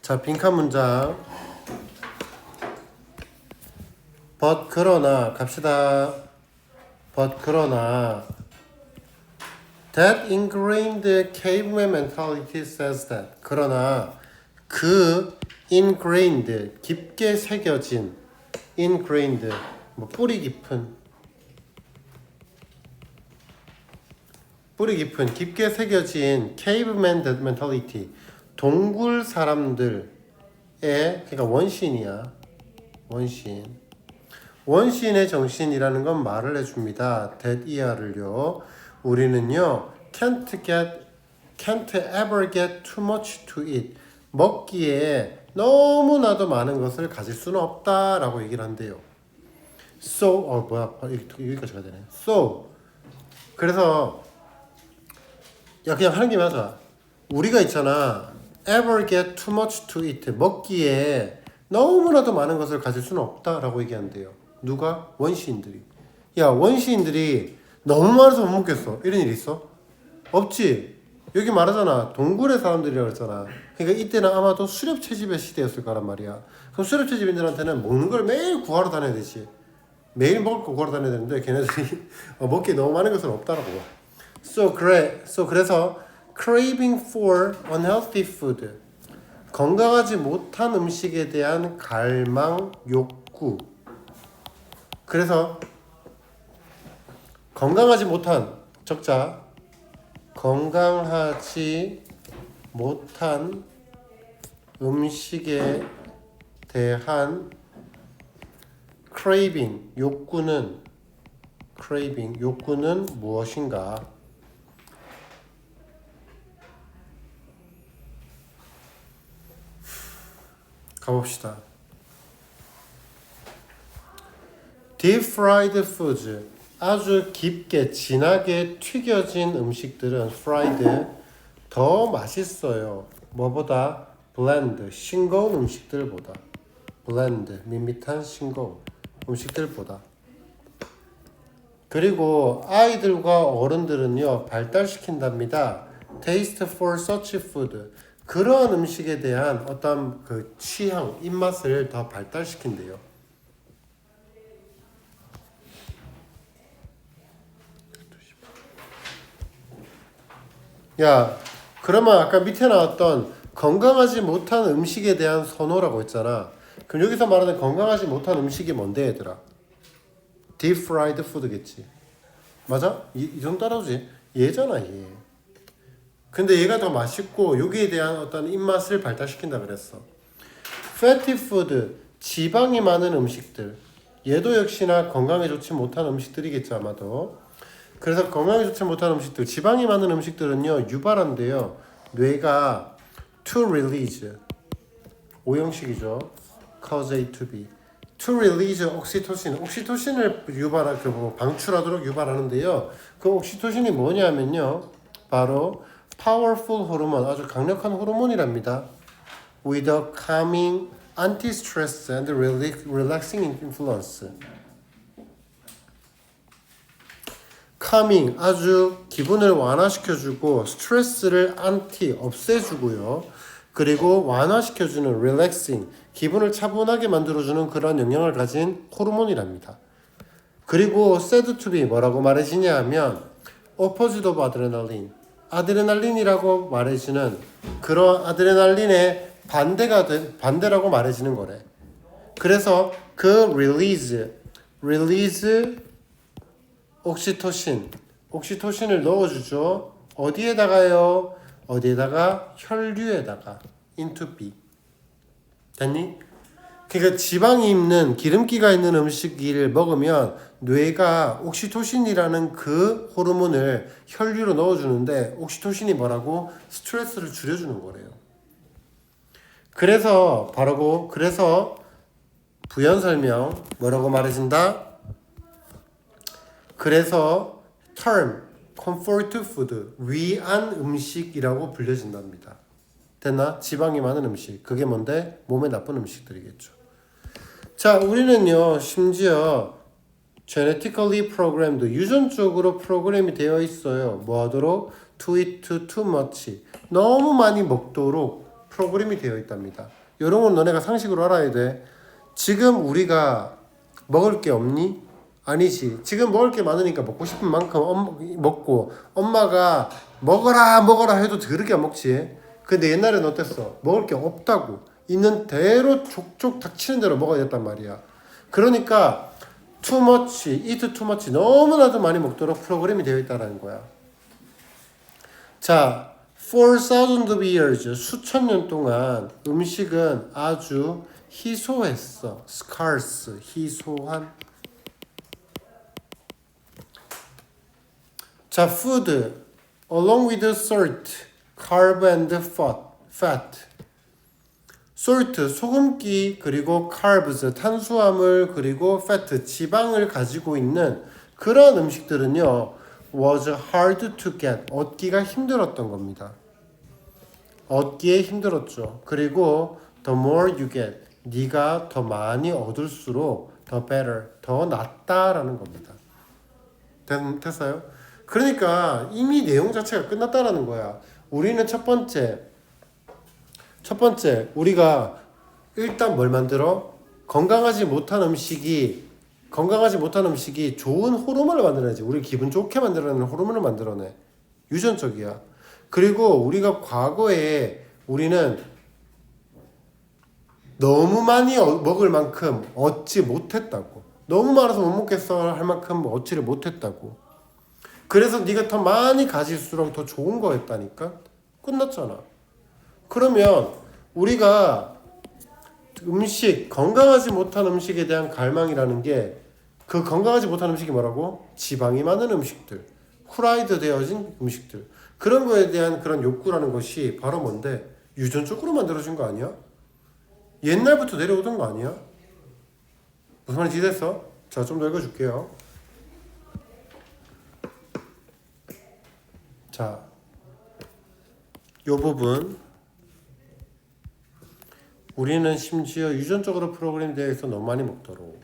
자, 빈칸 문장. but 그러나 갑시다. but 그러나 that ingrained caveman mentality says that 그러나 그 ingrained 깊게 새겨진 ingrained 뭐 뿌리 깊은 깊게 새겨진 caveman mentality 동굴 사람들의 그러니까 원시인이야. 원시인의 정신이라는 건 말을 해줍니다. that ER을요. 우리는요 can't ever get too much to eat. 먹기에 너무나도 많은 것을 가질 수는 없다라고 얘기를 한대요. so 여기까지 가야 되네. so 그래서 야 그냥 하는 김에 하자. 우리가 있잖아. ever get too much to eat. 먹기에 너무나도 많은 것을 가질 수는 없다라고 얘기한대요. 누가? 원시인들이. 야 원시인들이 너무 많아서 못 먹겠어. 이런 일 있어? 없지. 여기 말하잖아. 동굴의 사람들이라고 했잖아. 그러니까 이때는 아마도 수렵채집의 시대였을 거란 말이야. 그럼 수렵채집인들한테는 먹는 걸 매일 구하러 다녀야 되지. 매일 먹을 거 구하러 다녀야 되는데 걔네들이 먹기에 너무 많은 것은 없다라고 봐. 그래서 craving for unhealthy food. 건강하지 못한 음식에 대한 갈망, 욕구. 그래서 건강하지 못한 적자 건강하지 못한 음식에 대한 craving, 욕구는 무엇인가? 가봅시다. Deep fried foods, 아주 깊게 진하게 튀겨진 음식들은 fried 더 맛있어요. 뭐보다? bland, 싱거운 음식들보다. bland, 밋밋한 싱거운 음식들보다. 그리고 아이들과 어른들은요 발달시킨답니다. Taste for such food, 그러한 음식에 대한 어떤 그 취향, 입맛을 더 발달시킨대요. 야, 그러면 아까 밑에 나왔던 건강하지 못한 음식에 대한 선호라고 했잖아. 그럼 여기서 말하는 건강하지 못한 음식이 뭔데 얘들아? Deep fried food겠지. 맞아? 이 정도 따라오지? 얘잖아 얘. 근데 얘가 더 맛있고 여기에 대한 어떤 입맛을 발달시킨다 그랬어. Fatty food, 지방이 많은 음식들. 얘도 역시나 건강에 좋지 못한 음식들이겠죠 아마도. 그래서 건강에 좋지 못한 음식들, 지방이 많은 음식들은요 유발한대요. 뇌가 to release, 오형식이죠. cause A to B. to release 옥시토신을 방출하도록 유발하는데요. 그 옥시토신이 뭐냐면요, 바로 powerful 호르몬, 아주 강력한 호르몬이랍니다. with a calming, anti-stress and relaxing influence. calming, 아주 기분을 완화시켜주고 스트레스를 없애주고요. 그리고 완화시켜주는 relaxing, 기분을 차분하게 만들어주는 그런 영향을 가진 호르몬이랍니다. 그리고 said to be 뭐라고 말해지냐 하면 opposite of adrenaline, 아드레날린이라고 말해지는 그런 아드레날린의 반대라고 말해지는 거래. 그래서 그 release 옥시토신을 넣어주죠. 어디에다가요? 혈류에다가 into B. 됐니? 그러니까 지방이 있는 기름기가 있는 음식을 먹으면 뇌가 옥시토신이라는 그 호르몬을 혈류로 넣어주는데 옥시토신이 뭐라고? 스트레스를 줄여주는 거래요. 그래서 부연 설명 뭐라고 말해진다? 그래서 term comfort food, 위안 음식이라고 불려진답니다. 됐나? 지방이 많은 음식. 그게 뭔데? 몸에 나쁜 음식들이겠죠. 자, 우리는요 심지어 genetically programmed, 유전적으로 프로그램이 되어 있어요. 뭐 하도록? to eat too much, 너무 많이 먹도록 프로그램이 되어 있답니다. 이런 건 너네가 상식으로 알아야 돼. 지금 우리가 먹을 게 없니? 아니지. 지금 먹을 게 많으니까 먹고 싶은 만큼 먹고 엄마가 먹어라 해도 더럽게 안 먹지. 근데 옛날에는 어땠어? 먹을 게 없다고. 있는 대로 족족 닥치는 대로 먹어야 됐단 말이야. 그러니까 too much, eat too much 너무나도 많이 먹도록 프로그램이 되어 있다는 거야. 자, for thousands of years 수천 년 동안 음식은 아주 희소했어. scarce, 희소한. 자, food along with salt, carb and fat. salt, 소금기, 그리고 carbs, 탄수화물, 그리고 fat, 지방을 가지고 있는 그런 음식들은요, was hard to get, 얻기가 힘들었던 겁니다. 얻기에 힘들었죠. 그리고 the more you get, 네가 더 많이 얻을수록 the better, 더 낫다라는 겁니다. 됐어요? 그러니까 이미 내용 자체가 끝났다라는 거야. 우리는 첫 번째 우리가 일단 뭘 만들어? 건강하지 못한 음식이 좋은 호르몬을 만들어내지. 우리 기분 좋게 만들어내는 호르몬을 만들어내. 유전적이야. 그리고 우리가 과거에 우리는 너무 많이 먹을 만큼 얻지 못했다고. 너무 많아서 못 먹겠어 할 만큼 얻지를 못했다고. 그래서 네가 더 많이 가질수록 더 좋은 거였다니까. 끝났잖아. 그러면 우리가 건강하지 못한 음식에 대한 갈망이라는 게, 그 건강하지 못한 음식이 뭐라고? 지방이 많은 음식들, 후라이드 되어진 음식들, 그런 거에 대한 그런 욕구라는 것이 바로 뭔데? 유전적으로 만들어진 거 아니야? 옛날부터 내려오던 거 아니야? 무슨 말인지 이해됐어? 자, 좀 더 읽어줄게요. 자, 요 부분 우리는 심지어 유전적으로 프로그램 되어 있어 너무 많이 먹도록.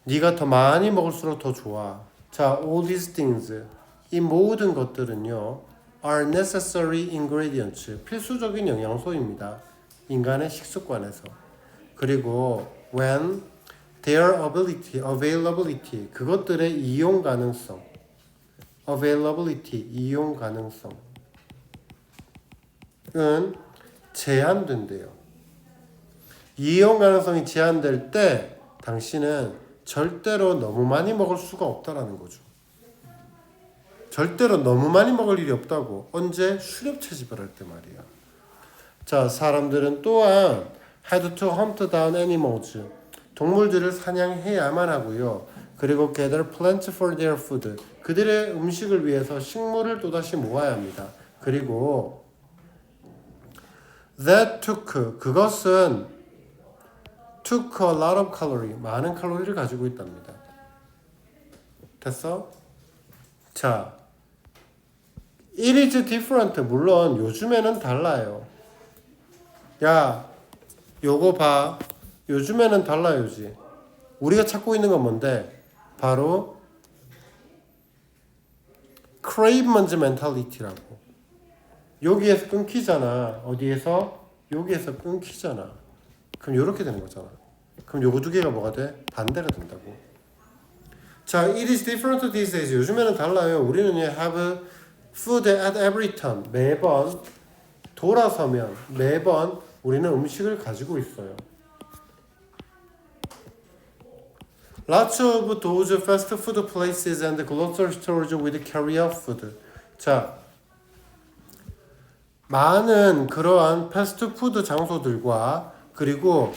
네가 더 많이 먹을수록 더 좋아. 자, all these things, 이 모든 것들은요, are necessary ingredients, 필수적인 영양소입니다. 인간의 식습관에서. 그리고 when their availability, 그것들의 이용 가능성, 이용 가능성은 제한된대요. 이용 가능성이 제한될 때 당신은 절대로 너무 많이 먹을 수가 없다라는 거죠. 절대로 너무 많이 먹을 일이 없다고. 언제? 수렵 채집을 할 때 말이야. 자, 사람들은 또한 had to hunt down animals, 동물들을 사냥해야만 하고요. 그리고 gather plants for their food, 그들의 음식을 위해서 식물을 또다시 모아야 합니다. 그리고 그것은 took a lot of calorie, 많은 칼로리를 가지고 있답니다. 됐어? 자, it is different, 물론 요즘에는 달라요. 야, 요거 봐. 요즘에는 달라요지. 우리가 찾고 있는 건 뭔데? 바로 cravement mentality라고. 여기에서 끊기잖아. 어디에서? 여기에서 끊기잖아. 그럼 요렇게 되는 거잖아. 그럼 요거 두 개가 뭐가 돼? 반대가 된다고. 자, it is different these days. 요즘에는 달라요. 우리는 have food at every turn. 매번 돌아서면 매번 우리는 음식을 가지고 있어요. Lots of those fast food places and grocery stores with carry-out food. 자, 많은 그러한 패스트푸드 장소들과 그리고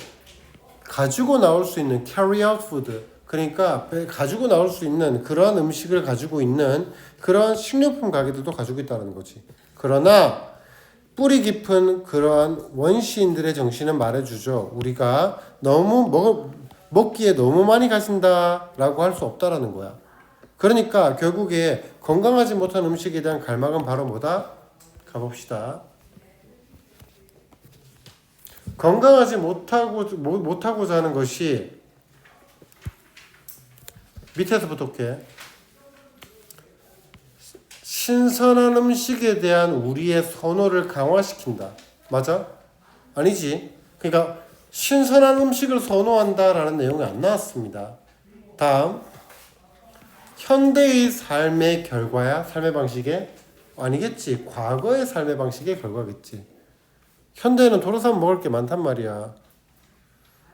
가지고 나올 수 있는 carry-out food, 그러니까 가지고 나올 수 있는 그러한 음식을 가지고 있는 그러한 식료품 가게들도 가지고 있다는 거지. 그러나 뿌리 깊은 그러한 원시인들의 정신은 말해주죠. 우리가 너무 먹기에 너무 많이 가신다라고 할 수 없다라는 거야. 그러니까 결국에 건강하지 못한 음식에 대한 갈망은 바로 뭐다? 가봅시다. 건강하지 못하고자 하는 것이 밑에서부터 올게. 신선한 음식에 대한 우리의 선호를 강화시킨다. 맞아? 아니지. 그러니까 신선한 음식을 선호한다라는 내용이 안 나왔습니다. 다음, 현대의 삶의 결과야? 삶의 방식의? 아니겠지. 과거의 삶의 방식의 결과겠지. 현대에는 도로산 먹을 게 많단 말이야.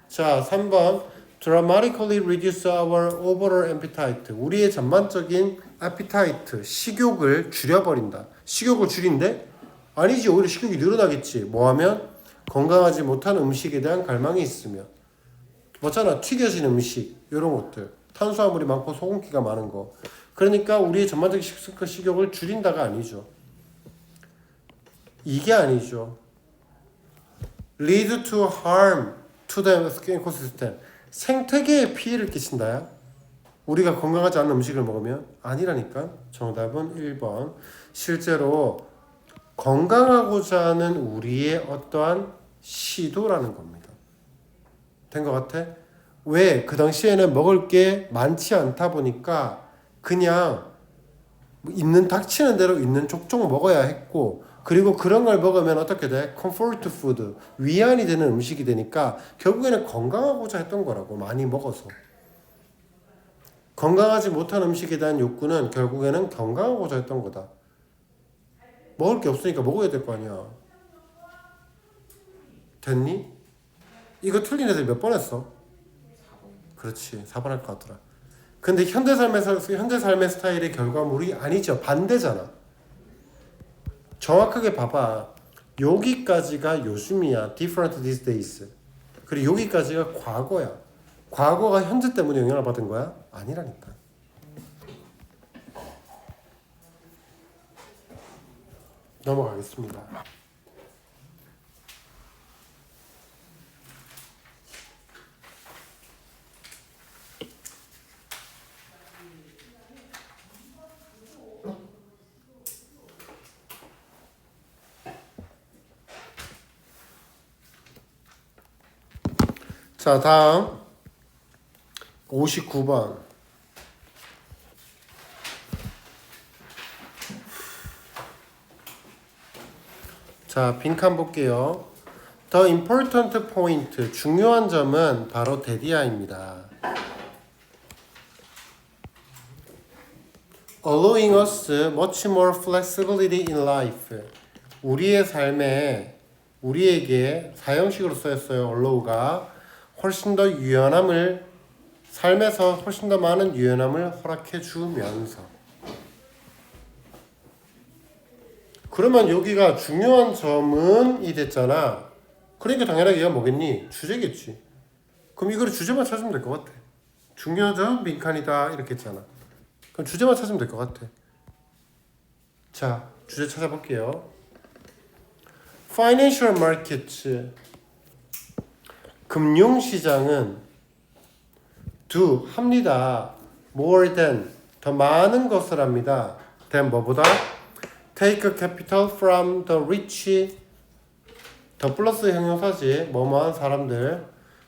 자, 3번. Dramatically reduce our overall appetite. 우리의 전반적인 appetite, 식욕을 줄여버린다. 식욕을 줄인대? 아니지. 오히려 식욕이 늘어나겠지. 뭐하면? 건강하지 못한 음식에 대한 갈망이 있으면. 뭐잖아. 튀겨진 음식 이런 것들. 탄수화물이 많고 소금기가 많은 거. 그러니까 우리의 전반적인 식욕을 줄인다가 아니죠. 이게 아니죠. lead to harm to the ecosystem. 생태계에 피해를 끼친다야? 우리가 건강하지 않은 음식을 먹으면? 아니라니까. 정답은 1번. 실제로 건강하고자 하는 우리의 어떠한 시도라는 겁니다. 된 것 같아? 왜? 그 당시에는 먹을 게 많지 않다 보니까 그냥 있는 닥치는 대로 있는 족족 먹어야 했고, 그리고 그런 걸 먹으면 어떻게 돼? 컴포트 푸드, 위안이 되는 음식이 되니까 결국에는 건강하고자 했던 거라고. 많이 먹어서. 건강하지 못한 음식에 대한 욕구는 결국에는 건강하고자 했던 거다. 먹을 게 없으니까 먹어야 될 거 아니야. 됐니? 이거 틀린 애들 몇 번 했어? 그렇지. 4번 할 것 같더라. 근데 현대 삶의 스타일의 결과물이 아니죠. 반대잖아. 정확하게 봐봐. 여기까지가 요즘이야. different these days. 그리고 여기까지가 과거야. 과거가 현재 때문에 영향을 받은 거야? 아니라니까. 넘어가겠습니다. 자, 다음 59번. 자, 빈칸 볼게요. The important point, 중요한 점은 바로 데디아입니다. Allowing us much more flexibility in life. 우리의 삶에 우리에게 사형식으로 쓰였어요. allow가 훨씬 더 유연함을, 삶에서 훨씬 더 많은 유연함을 허락해 주면서. 그러면 여기가 중요한 점은 이 됐잖아. 그러니까 당연하게 얘가 뭐겠니? 주제겠지. 그럼 이거를 주제만 찾으면 될 것 같아. 중요한 점 빈칸이다 이렇게 했잖아. 그럼 주제만 찾으면 될 것 같아. 자, 주제 찾아볼게요. Financial markets. 금융시장은 do 합니다. more than 더 많은 것을 합니다. than 뭐보다? take capital from the rich. 더 플러스 형용사지. 뭐뭐한 사람들,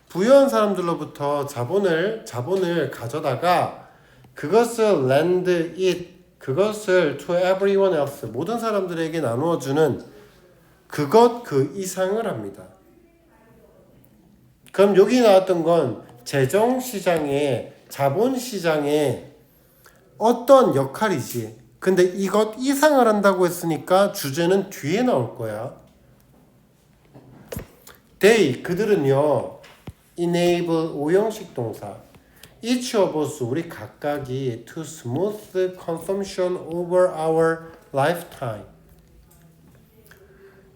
부유한 사람들로부터 자본을 가져다가 그것을 lend it, 그것을 to everyone else, 모든 사람들에게 나누어 주는 그것 그 이상을 합니다. 그럼 여기 나왔던 건 재정시장의, 자본시장의 어떤 역할이지. 근데 이것 이상을 한다고 했으니까 주제는 뒤에 나올 거야. They, 그들은요, enable, 오형식 동사. Each of us, 우리 각각이 to smooth consumption over our lifetime.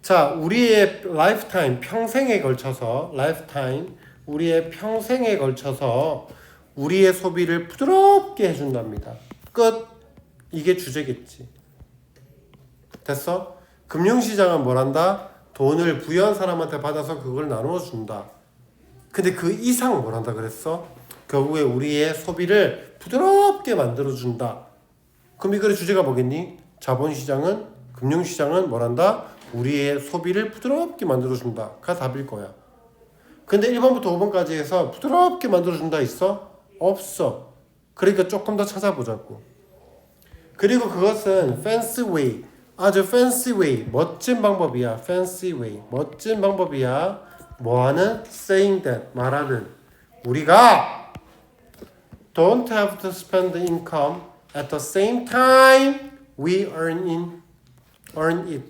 자, 우리의 lifetime, 평생에 걸쳐서, lifetime, 우리의 평생에 걸쳐서 우리의 소비를 부드럽게 해준답니다. 끝. 이게 주제겠지. 됐어? 금융시장은 뭐란다? 돈을 부유한 사람한테 받아서 그걸 나누어 준다. 근데 그 이상 뭘 한다 그랬어? 결국에 우리의 소비를 부드럽게 만들어 준다. 그럼 이거의 주제가 뭐겠니? 자본시장은, 금융시장은 뭘 한다? 우리의 소비를 부드럽게 만들어 준다가 답일 거야. 근데 1번부터 5번까지 해서 부드럽게 만들어 준다 있어? 없어. 그러니까 조금 더 찾아보자고. 그리고 그것은 fancy way, 아주 fancy way, 멋진 방법이야. fancy way, 멋진 방법이야. 뭐하는? saying that, 말하는. 우리가 don't have to spend the income at the same time we earn it.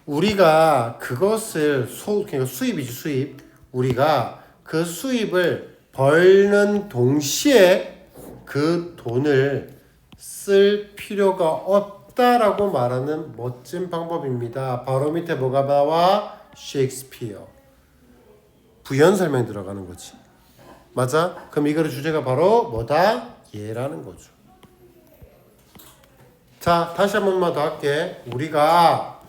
우리가 그것을 그러니까 수입이지 수입. 우리가 그 수입을 벌는 동시에 그 돈을 쓸 필요가 없다라고 말하는 멋진 방법입니다. 바로 밑에 뭐가 나와? 셰익스피어. 부연 설명 들어가는 거지. 맞아? 그럼 이 글의 주제가 바로 뭐다? 얘라는 거죠. 자, 다시 한 번만 더 할게. 우리가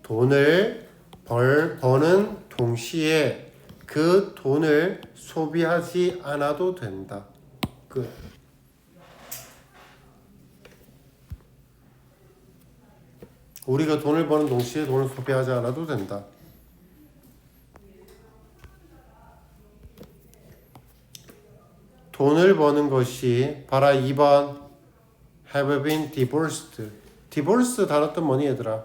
돈을 버는 동시에 그 돈을 소비하지 않아도 된다. 끝. 우리가 돈을 버는 동시에 돈을 소비하지 않아도 된다. 돈을 버는 것이 봐라 2번 have been divorced. divorce 단어 뜻 뭐니 얘들아?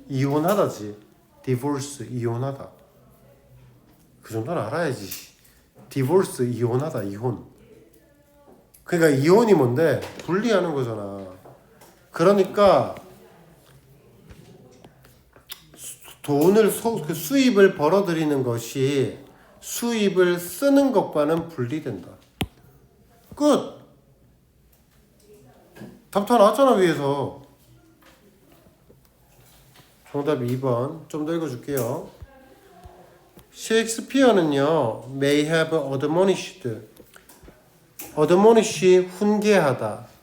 이혼하다지. divorce 이혼하다. 그 정도는 알아야지. divorce 이혼하다 이혼. 그러니까 이혼이 뭔데? 분리하는 거잖아. 그러니까 돈을 그 수입을 벌어들이는 것이 수입을 쓰는 것과는 분리된다. 끝. 답 다 나왔잖아 위에서. 정답 2번. 좀 더 읽어줄게요. 셰익스피어는요, may have admonished. admonish 훈계하다.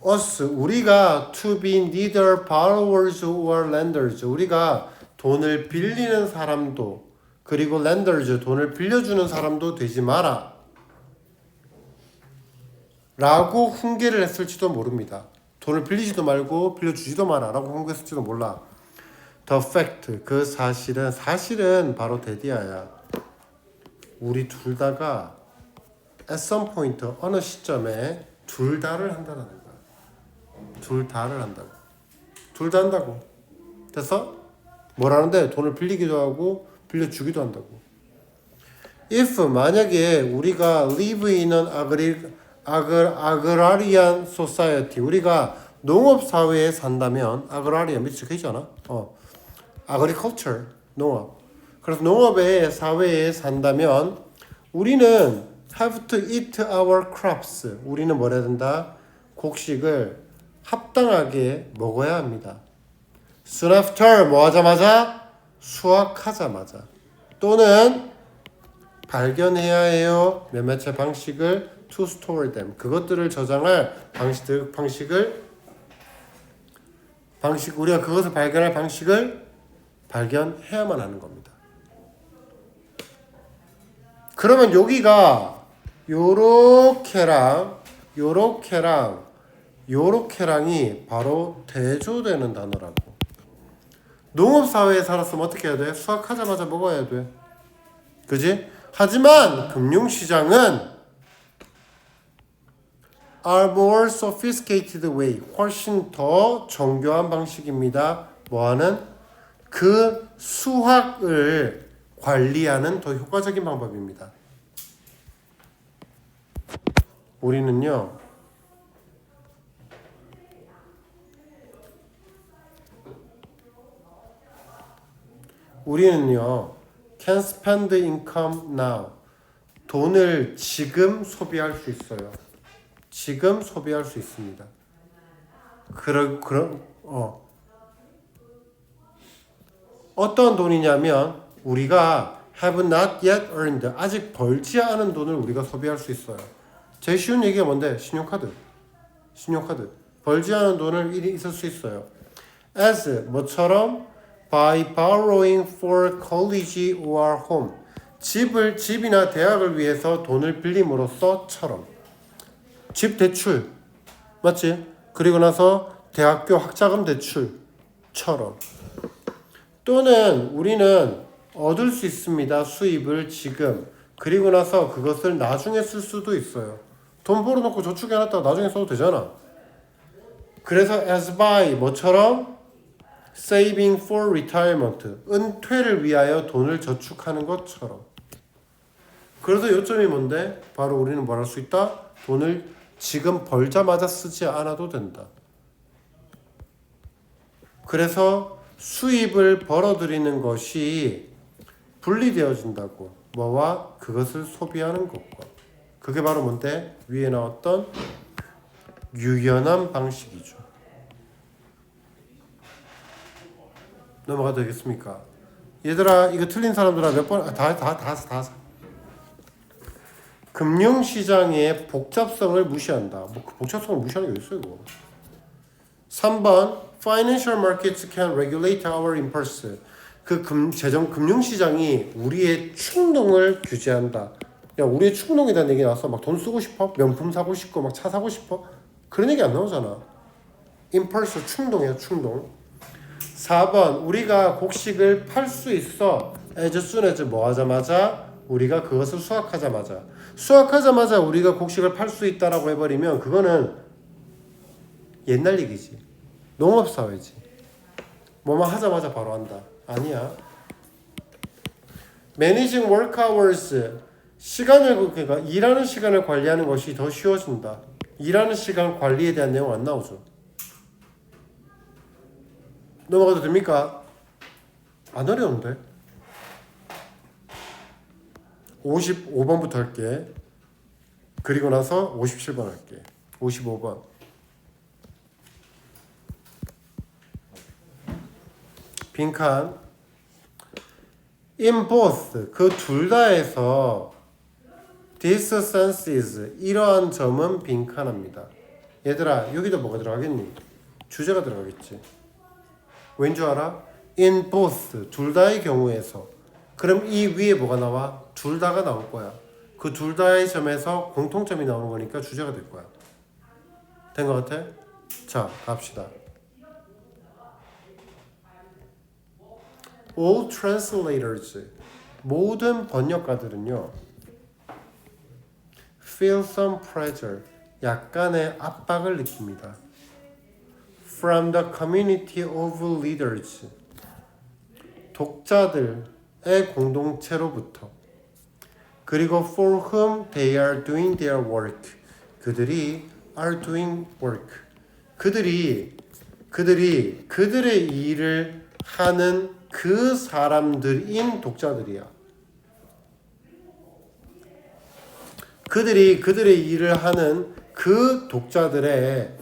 us 우리가 to be neither borrowers or lenders. 우리가 돈을 빌리는 사람도 그리고 lenders 돈을 빌려주는 사람도 되지 마라. 라고 훈계를 했을지도 모릅니다. 돈을 빌리지도 말고 빌려주지도 마라 라고 훈계했을지도 몰라. The fact 그 사실은 바로 데디아야. 우리 둘 다가 at some point 어느 시점에 둘 다를 한다는 거야. 둘 다를 한다고. 둘 다 한다고. 됐어? 뭐라는데? 돈을 빌리기도 하고 빌려주기도 한다고. If 만약에 우리가 live in an agrarian society 우리가 농업 사회에 산다면 agrarian 밑에 적혀있잖아. agriculture 농업. 그래서 농업의 사회에 산다면 우리는 have to eat our crops. 우리는 뭘 해야 된다? 곡식을 합당하게 먹어야 합니다. Soon after 뭐 하자마자? 수확하자마자. 또는 발견해야 해요. 몇몇의 방식을 to store them. 그것들을 저장할 우리가 그것을 발견할 방식을 발견해야만 하는 겁니다. 그러면 여기가 요렇게랑이 바로 대조되는 단어라고. 농업사회에 살았으면 어떻게 해야 돼? 수확하자마자 먹어야 돼. 그지? 하지만 금융시장은 are more sophisticated way. 훨씬 더 정교한 방식입니다. 뭐하는? 그 수확을 관리하는 더 효과적인 방법입니다. 우리는요. can spend income now. 돈을 지금 소비할 수 있어요. 지금 소비할 수 있습니다. 어떤 돈이냐면 우리가 have not yet earned. 아직 벌지 않은 돈을 우리가 소비할 수 있어요. 제일 쉬운 얘기가 뭔데? 신용카드. 벌지 않은 돈을 있을 수 있어요. as 뭐처럼? by borrowing for college or home. 집이나 대학을 위해서 돈을 빌림으로써처럼. 집 대출. 맞지? 그리고 나서 대학교 학자금 대출처럼. 또는 우리는 얻을 수 있습니다. 수입을 지금. 그리고 나서 그것을 나중에 쓸 수도 있어요. 돈 벌어놓고 저축해놨다가 나중에 써도 되잖아. 그래서 as by 뭐처럼 saving for retirement 은퇴를 위하여 돈을 저축하는 것처럼. 그래서 요점이 뭔데? 바로 우리는 뭘 할 수 있다? 돈을 지금 벌자마자 쓰지 않아도 된다. 그래서 수입을 벌어들이는 것이 분리되어진다고. 뭐와 그것을 소비하는 것과. 그게 바로 뭔데? 위에 나왔던 유연한 방식이죠. 넘어가도 되겠습니까? 얘들아 이거 틀린 사람들아 몇 번 다 금융시장의 복잡성을 무시한다. 뭐 그 복잡성을 무시하는 게 있어요 이거. 3번 Financial markets can regulate our impulse. 금융시장이 우리의 충동을 규제한다. 야 우리의 충동에 대한 얘기 나왔어. 막 돈 쓰고 싶어? 명품 사고 싶고 막 차 사고 싶어? 그런 얘기 안 나오잖아. impulse 충동이야 충동. 4번 우리가 곡식을 팔 수 있어. as soon as 뭐 하자마자 우리가 그것을 수확하자마자 우리가 곡식을 팔 수 있다라고 해버리면 그거는 옛날 얘기지. 농업사회지. 뭐만 하자마자 바로 한다. 아니야. Managing work hours 그러니까 일하는 시간을 관리하는 것이 더 쉬워진다. 일하는 시간 관리에 대한 내용 안 나오죠. 넘어가도 됩니까? 안 어려운데. 55번부터 할게. 그리고 나서 57번 할게. 55번. 빈칸. In both 그 둘 다에서 this senses 이러한 점은 빈칸합니다. 얘들아 여기도 뭐가 들어가겠니? 주제가 들어가겠지. 왠 줄 알아? In both 둘 다의 경우에서. 그럼 이 위에 뭐가 나와? 둘 다가 나올 거야. 그 둘 다의 점에서 공통점이 나오는 거니까 주제가 될 거야. 된 것 같아? 자 갑시다. All translators 모든 번역가들은요 feel some pressure 약간의 압박을 느낍니다. From the community of leaders 독자들의 공동체로부터. 그리고 for whom they are doing their work 그들이 are doing work 그들이 그들의 일을 하는 그 사람들인 독자들이야. 그들의 일을 하는 그 독자들의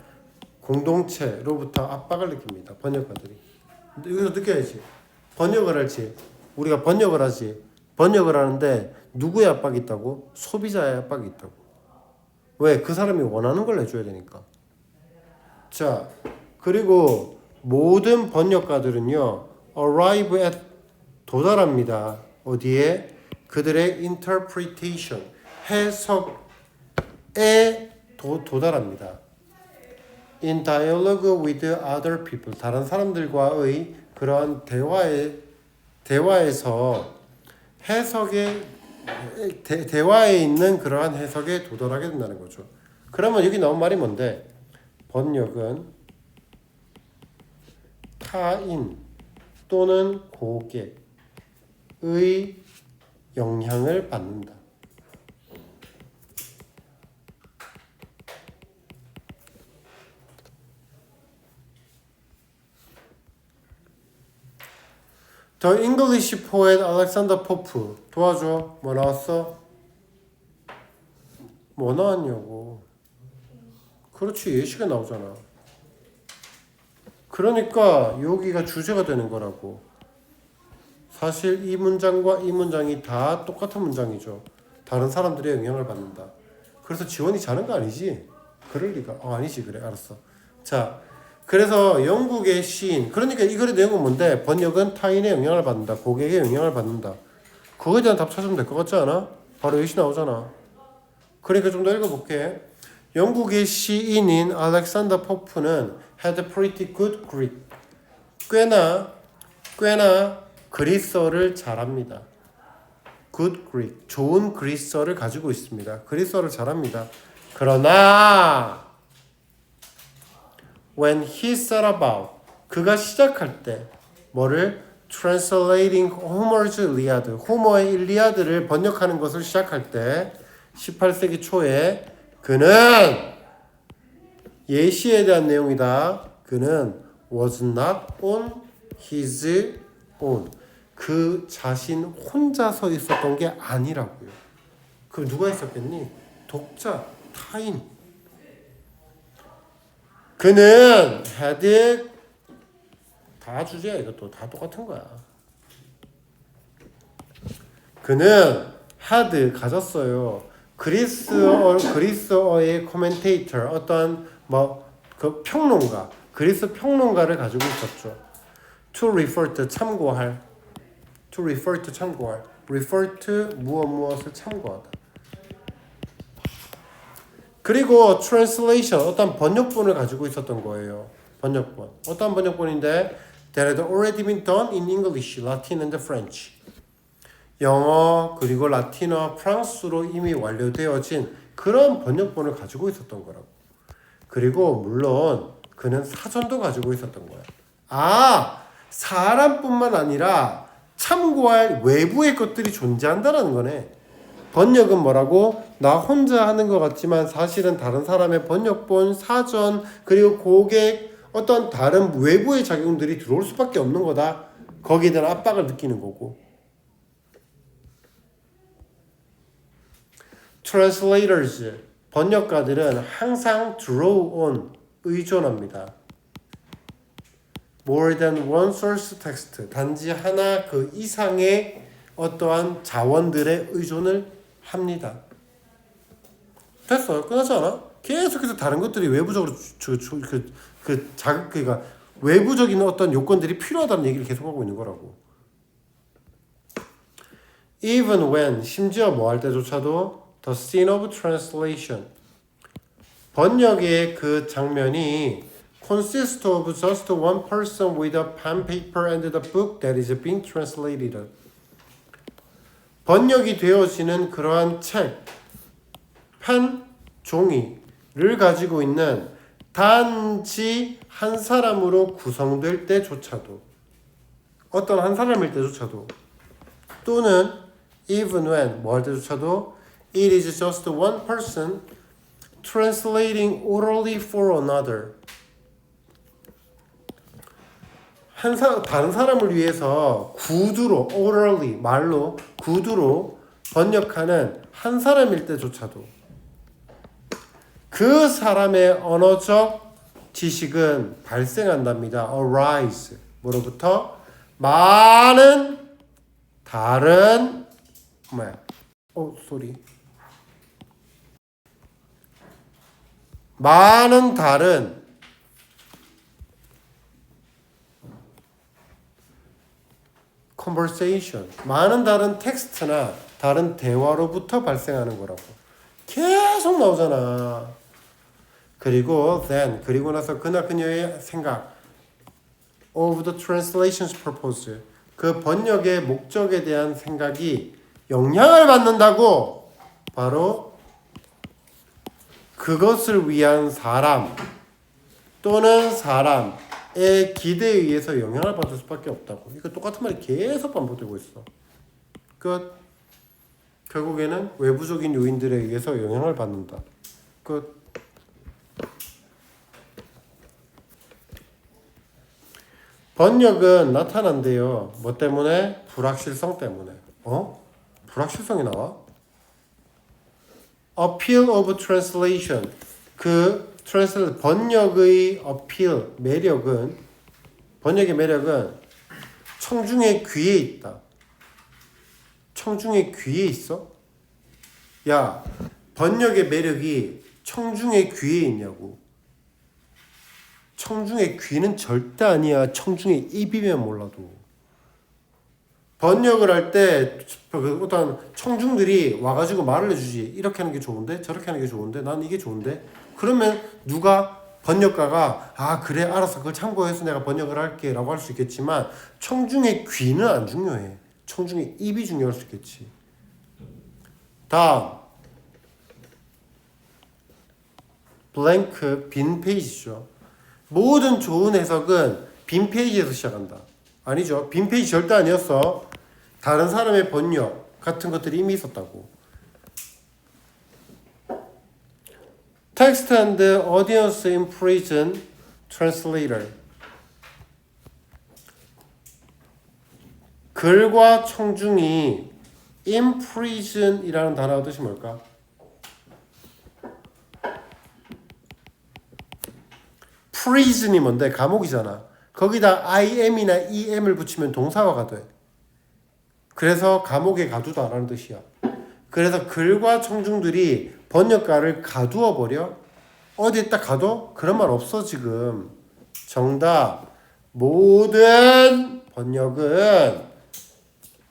공동체로부터 압박을 느낍니다. 번역가들이. 여기서 느껴야지. 번역을 할지 우리가 번역을 하지. 번역을 하는데 누구의 압박이 있다고? 소비자의 압박이 있다고. 왜? 그 사람이 원하는 걸 해줘야 되니까. 자, 그리고 모든 번역가들은요 arrive at 도달합니다. 어디에? 그들의 interpretation 해석에 도달합니다. In dialogue with other people 다른 사람들과의 그러한 대화에서 대화에 있는 그러한 해석에 도달하게 된다는 거죠. 그러면 여기 나온 말이 뭔데? 번역은 타인 또는 고객의 영향을 받는다. The English poet Alexander Pope 도와줘. 뭐 나왔어? 뭐 나왔냐고. 그렇지 예시가 나오잖아. 그러니까 여기가 주제가 되는 거라고. 사실 이 문장과 이 문장이 다 똑같은 문장이죠. 다른 사람들의 영향을 받는다. 그래서 지원이 자는 거 아니지? 그럴 리가. 아니지. 그래 알았어. 자 그래서 영국의 시인 그러니까 이 글의 내용은 뭔데? 번역은 타인의 영향을 받는다. 고객의 영향을 받는다. 그거에 대한 답 찾으면 될 것 같지 않아? 바로 예시 나오잖아. 그러니까 좀 더 읽어볼게. 영국의 시인인 알렉산더 포프는 had pretty good Greek. 꽤나 그리스어를 잘합니다. good Greek, 좋은 그리스어를 가지고 있습니다. 그리스어를 잘합니다. 그러나 when he set about, 그가 시작할 때 뭐를 translating Homer's Iliad, 호머의 일리아드를 번역하는 것을 시작할 때 18세기 초에 그는 예시에 대한 내용이다. 그는 was not on his own. 그 자신 혼자 서 있었던 게 아니라고요. 그럼 누가 있었겠니? 독자, 타인. 그는 had 다 주제야. 이것도 다 똑같은 거야. 그는 had 가졌어요. 그리스어의 코멘테이터, 어떤 그 평론가, 그리스 평론가를 가지고 있었죠. to refer to 참고할, to refer to 참고할, refer to 무엇을 참고하다. 그리고 translation, 어떤 번역본을 가지고 있었던 거예요. 번역본. 어떤 번역본인데 that had already been done in English, Latin and French. 영어 그리고 라틴어, 프랑스로 이미 완료되어진 그런 번역본을 가지고 있었던 거라고. 그리고 물론 그는 사전도 가지고 있었던 거야. 사람뿐만 아니라 참고할 외부의 것들이 존재한다는 거네. 번역은 뭐라고? 나 혼자 하는 것 같지만 사실은 다른 사람의 번역본, 사전, 그리고 고객, 어떤 다른 외부의 작용들이 들어올 수밖에 없는 거다. 거기에 대한 압박을 느끼는 거고. Translators, 번역가들은 항상 draw on, 의존합니다. More than one source text, 단지 하나 그 이상의 어떠한 자원들의 의존을 합니다. 됐어, 끝나지 않아? 계속해서 다른 것들이 외부적으로 그러니까 외부적인 어떤 요건들이 필요하다는 얘기를 계속하고 있는 거라고. Even when, 심지어 뭐 할 때조차도 the scene of translation, 번역의 그 장면이 consist of just one person with a pen, paper and the book that is being translated. 번역이 되어지는 그러한 책, 펜, 종이를 가지고 있는 단지 한 사람으로 구성될 때조차도, 어떤 한 사람일 때조차도, 또는 even when, 뭐 할 때조차도 it is just one person translating orally for another. 다른 사람을 위해서 구두로, orally, 말로, 구두로 번역하는 한 사람일 때조차도 그 사람의 언어적 지식은 발생한답니다. arise, 뭐로부터? 많은 다른 많은 다른 conversation, 많은 다른 텍스트나 다른 대화로부터 발생하는 거라고. 계속 나오잖아. 그리고 then, 그리고 나서 그나 그녀의 생각 of the translation's purpose, 그 번역의 목적에 대한 생각이 영향을 받는다고. 바로 그것을 위한 사람 또는 사람의 기대에 의해서 영향을 받을 수밖에 없다고. 이거 똑같은 말이 계속 반복되고 있어. 끝. 결국에는 외부적인 요인들에 의해서 영향을 받는다. 끝. 번역은 나타난대요. 뭐 때문에? 불확실성 때문에. 불확실성이 나와? Appeal of translation. 번역의 appeal, 매력은, 번역의 매력은 청중의 귀에 있다. 청중의 귀에 있어? 야, 번역의 매력이 청중의 귀에 있냐고. 청중의 귀는 절대 아니야. 청중의 입이면 몰라도. 번역을 할 때 어떤 청중들이 와가지고 말을 해주지. 이렇게 하는 게 좋은데, 저렇게 하는 게 좋은데, 난 이게 좋은데. 그러면 누가, 번역가가 그래 알았어, 그걸 참고해서 내가 번역을 할게 라고 할 수 있겠지만 청중의 귀는 안 중요해. 청중의 입이 중요할 수 있겠지. 다음 blank 빈 페이지죠. 모든 좋은 해석은 빈 페이지에서 시작한다. 아니죠. 빈 페이지 절대 아니었어. 다른 사람의 번역 같은 것들이 이미 있었다고. Text and audience in prison translator. 글과 청중이 in prison이라는 단어의 뜻이 뭘까? prison이 뭔데? 감옥이잖아. 거기다 im이나 em을 붙이면 동사화가 돼. 그래서 감옥에 가두다라는 뜻이야. 그래서 글과 청중들이 번역가를 가두어 버려? 어디에 딱 가둬? 그런 말 없어 지금. 정답. 모든 번역은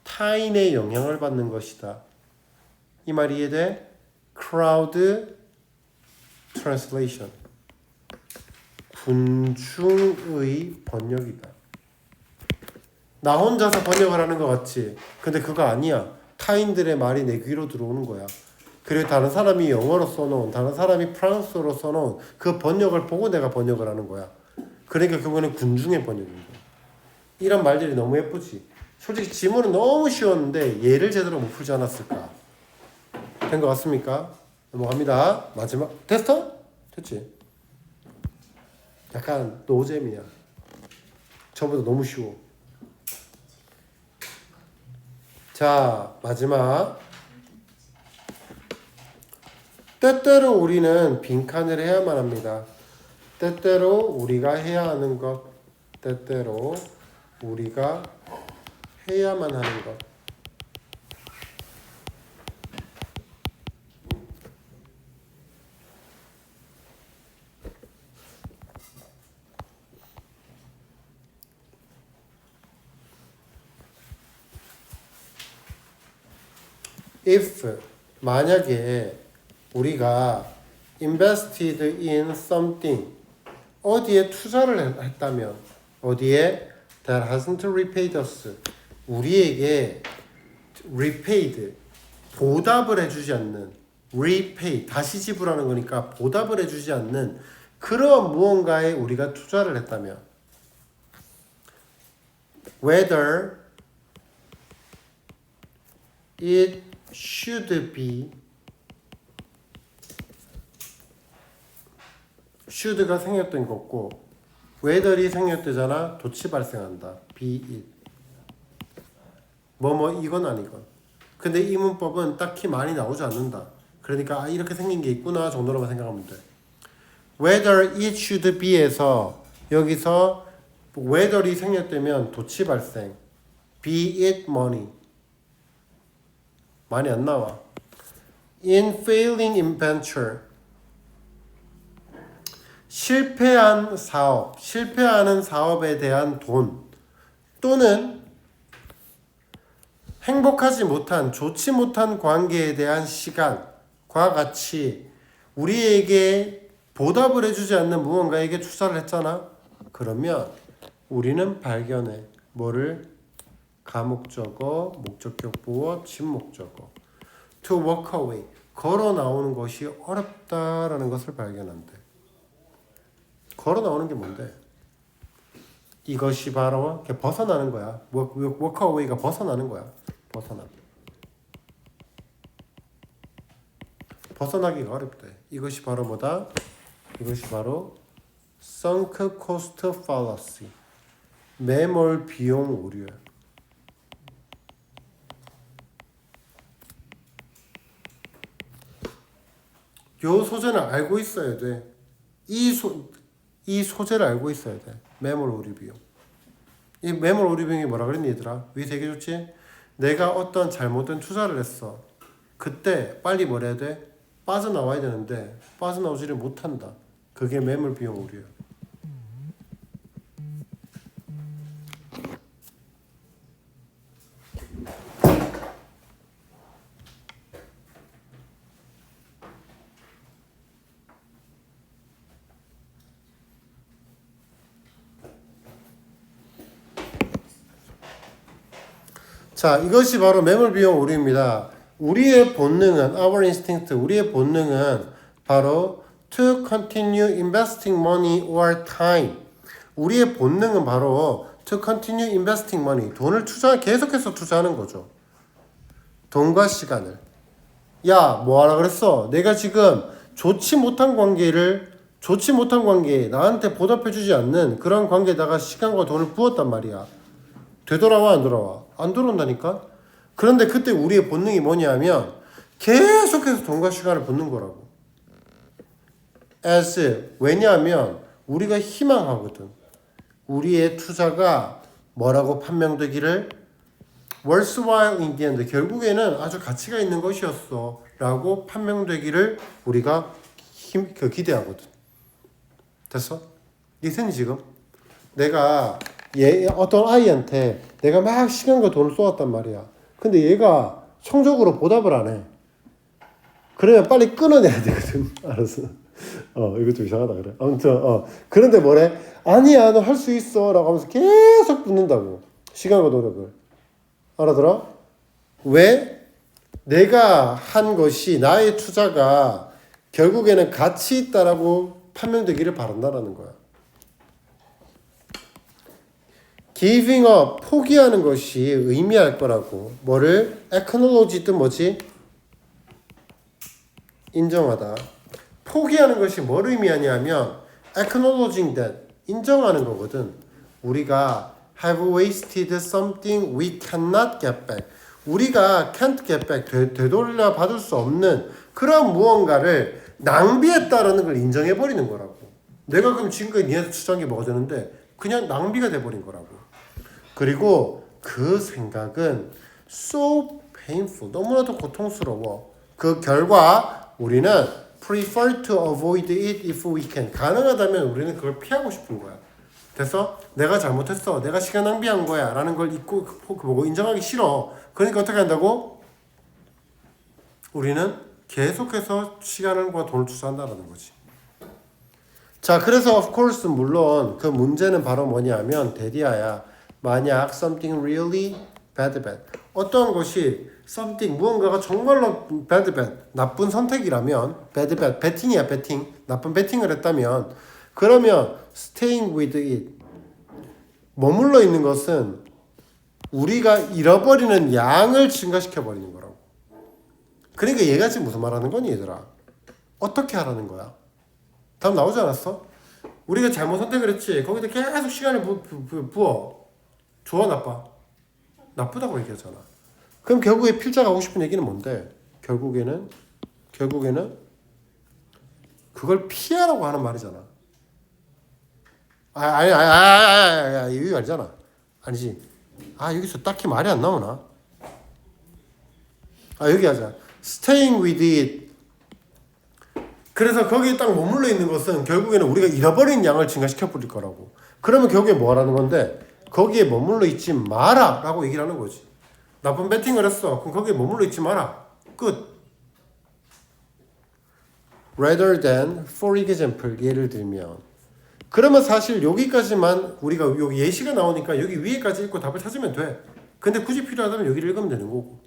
타인의 영향을 받는 것이다. 이 말 이해돼? crowd translation. 군중의 번역이다. 나 혼자서 번역을 하는 것 같지? 근데 그거 아니야. 타인들의 말이 내 귀로 들어오는 거야. 그리고 다른 사람이 영어로 써놓은, 다른 사람이 프랑스어로 써놓은 그 번역을 보고 내가 번역을 하는 거야. 그러니까 그거는 군중의 번역인 거야. 이런 말들이 너무 예쁘지? 솔직히 지문은 너무 쉬웠는데 얘를 제대로 못 풀지 않았을까? 된 것 같습니까? 넘어갑니다. 마지막 됐어? 됐지? 약간 노잼이야. 저보다 너무 쉬워. 자, 마지막. 때때로 우리는 빈칸을 해야만 합니다. 때때로 우리가 해야 하는 것. 때때로 우리가 해야만 하는 것. if 만약에 우리가 invested in something 어디에 투자를 했다면 어디에 that hasn't repaid us 우리에게 repaid 보답을 해주지 않는 repay 다시 지불하는 거니까 보답을 해주지 않는 그런 무언가에 우리가 투자를 했다면 whether it should be should가 생략된 거고 whether이 생략되잖아. 도치 발생한다. be it 뭐뭐 이건 아니건. 근데 이 문법은 딱히 많이 나오지 않는다. 그러니까 아, 이렇게 생긴 게 있구나 정도로만 생각하면 돼. whether it should be에서 여기서 whether이 생략되면 도치 발생. be it money 많이 안 나와. in failing in venture 실패한 사업, 실패하는 사업에 대한 돈 또는 행복하지 못한, 좋지 못한 관계에 대한 시간과 같이 우리에게 보답을 해주지 않는 무언가에게 투자를 했잖아. 그러면 우리는 발견해. 뭐를? 가목적어, 목적격 보어, 진목적어. To walk away. 걸어 나오는 것이 어렵다라는 것을 발견한대. 걸어 나오는 게 뭔데? 이것이 바로 벗어나는 거야. walk away가 벗어나는 거야. 벗어나기가 어렵대. 이것이 바로 뭐다? 이것이 바로 sunk cost fallacy. 매몰 비용 오류야. 요 소재는 알고 있어야 돼. 이 소재를 알고 있어야 돼. 매몰 오류 비용. 이 매몰 오류 비용이 뭐라 그랬니 얘들아? 위에 되게 좋지? 내가 어떤 잘못된 투자를 했어. 그때 빨리 뭘 해야 돼? 빠져나와야 되는데 빠져나오지를 못한다. 그게 매몰 비용 오류야. 자, 이것이 바로 매몰 비용 오류입니다. 우리의 본능은 our instinct, 우리의 본능은 바로 to continue investing money or time. 우리의 본능은 바로 to continue investing money. 돈을 계속해서 투자하는 거죠. 돈과 시간을. 야, 뭐 하라 그랬어? 내가 지금 좋지 못한 관계에 나한테 보답해주지 않는 그런 관계에다가 시간과 돈을 부었단 말이야. 되돌아와, 안 돌아와? 안 돌아온다니까? 그런데 그때 우리의 본능이 뭐냐면 계속해서 돈과 시간을 붓는 거라고. 왜냐하면 우리가 희망하거든. 우리의 투자가 뭐라고 판명되기를 worthwhile in the end, 결국에는 아주 가치가 있는 것이었어 라고 판명되기를 우리가 기대하거든. 됐어? 이해되니 지금? 내가 어떤 아이한테 내가 막 시간과 돈을 쏟았단 말이야. 근데 얘가 성적으로 보답을 안 해. 그러면 빨리 끊어내야 되거든. 알았어. 이거 좀 이상하다 그래. 아무튼 그런데 뭐래? 아니야, 너 할 수 있어 라고 하면서 계속 붙는다고. 시간과 노력을. 알아들어? 왜? 내가 한 것이, 나의 투자가 결국에는 가치 있다라고 판명되기를 바란다라는 거야. giving up, 포기하는 것이 의미할 거라고. 뭐를? acknowledge 뜻 뭐지? 인정하다. 포기하는 것이 뭘 의미하냐면 acknowledging that, 인정하는 거거든. 우리가 have wasted something we cannot get back. 우리가 can't get back, 되돌려 받을 수 없는 그런 무언가를 낭비했다라는 걸 인정해버리는 거라고. 내가 그럼 지금까지 니한테 투자한 게 뭐가 되는데 그냥 낭비가 돼버린 거라고. 그리고 그 생각은 so painful, 너무나도 고통스러워. 그 결과 우리는 prefer to avoid it if we can. 가능하다면 우리는 그걸 피하고 싶은 거야. 됐어? 내가 잘못했어. 내가 시간 낭비한 거야. 라는 걸 보고 인정하기 싫어. 그러니까 어떻게 한다고? 우리는 계속해서 시간과 돈을 투자한다는 거지. 자, 그래서 of course 물론 그 문제는 바로 뭐냐면 데디아야. 만약 something really bad, 어떤 것이 something, 무언가가 정말로 bad, 나쁜 선택이라면 bad, betting이야, betting. 나쁜 베팅을 했다면 그러면 staying with it, 머물러 있는 것은 우리가 잃어버리는 양을 증가시켜버리는 거라고. 그러니까 얘가 지금 무슨 말하는 거니 얘들아? 어떻게 하라는 거야? 답 나오지 않았어? 우리가 잘못 선택을 했지. 거기다 계속 시간을 부어. 좋아, 나빠? 나쁘다고 얘기하잖아. 그럼 결국에 필자가 하고 싶은 얘기는 뭔데? 결국에는 그걸 피하라고 하는 말이잖아. 여기 알잖아. 아니지. 여기서 딱히 말이 안 나오나? 여기 하자. Staying with it. 그래서 거기에 딱 머물러 있는 것은 결국에는 우리가 잃어버린 양을 증가시켜 버릴 거라고. 그러면 결국에 뭐 하라는 건데? 거기에 머물러 있지 마라 라고 얘기를 하는 거지. 나쁜 베팅을 했어. 그럼 거기에 머물러 있지 마라. 끝. Rather than, for example, 예를 들면. 그러면 사실 여기까지만 우리가 여기 예시가 나오니까 여기 위에까지 읽고 답을 찾으면 돼. 근데 굳이 필요하다면 여기를 읽으면 되는 거고.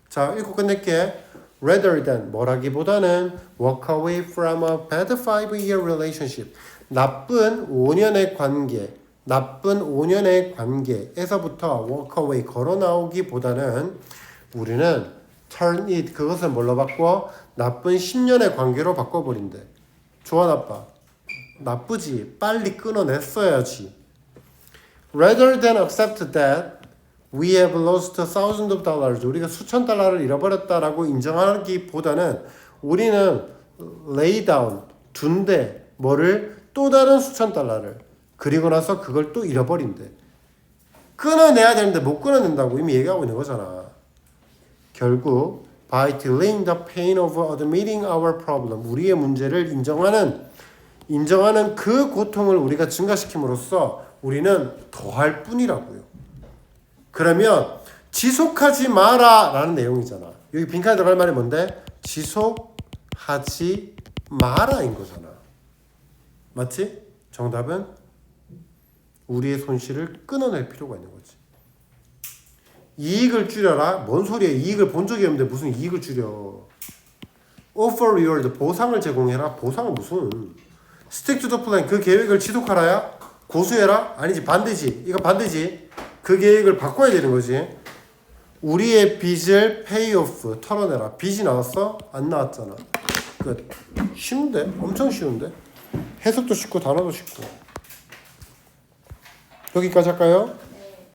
자, 읽고 끝낼게. Rather than, 뭐라기보다는 walk away from a bad 5-year relationship. 나쁜 5년의 관계에서부터 walk away, 걸어 나오기보다는 우리는 turn it, 그것을 뭘로 바꿔? 나쁜 10년의 관계로 바꿔버린대. 좋아, 나빠? 나쁘지. 빨리 끊어냈어야지. Rather than accept that we have lost thousands of dollars, 우리가 수천 달러를 잃어버렸다라고 인정하기보다는 우리는 lay down, 둔대. 뭐를? 또 다른 수천 달러를. 그리고 나서 그걸 또 잃어버린대. 끊어내야 되는데 못 끊어낸다고 이미 얘기하고 있는 거잖아. 결국 by delaying the pain of admitting our problem, 우리의 문제를 인정하는 그 고통을 우리가 증가시킴으로써 우리는 더할 뿐이라고요. 그러면 지속하지 마라 라는 내용이잖아. 여기 빈칸에 들어갈 말이 뭔데? 지속하지 마라인 거잖아. 맞지? 정답은 우리의 손실을 끊어낼 필요가 있는 거지. 이익을 줄여라? 뭔 소리야? 이익을 본 적이 없는데 무슨 이익을 줄여? offer reward 보상을 제공해라? 보상은 무슨? stick to the plan 그 계획을 지속하라야? 고수해라? 아니지 반대지. 이거 반대지. 그 계획을 바꿔야 되는 거지. 우리의 빚을 pay off 털어내라. 빚이 나왔어? 안 나왔잖아. 끝. 쉬운데? 엄청 쉬운데? 해석도 쉽고 단어도 쉽고. 여기까지 할까요?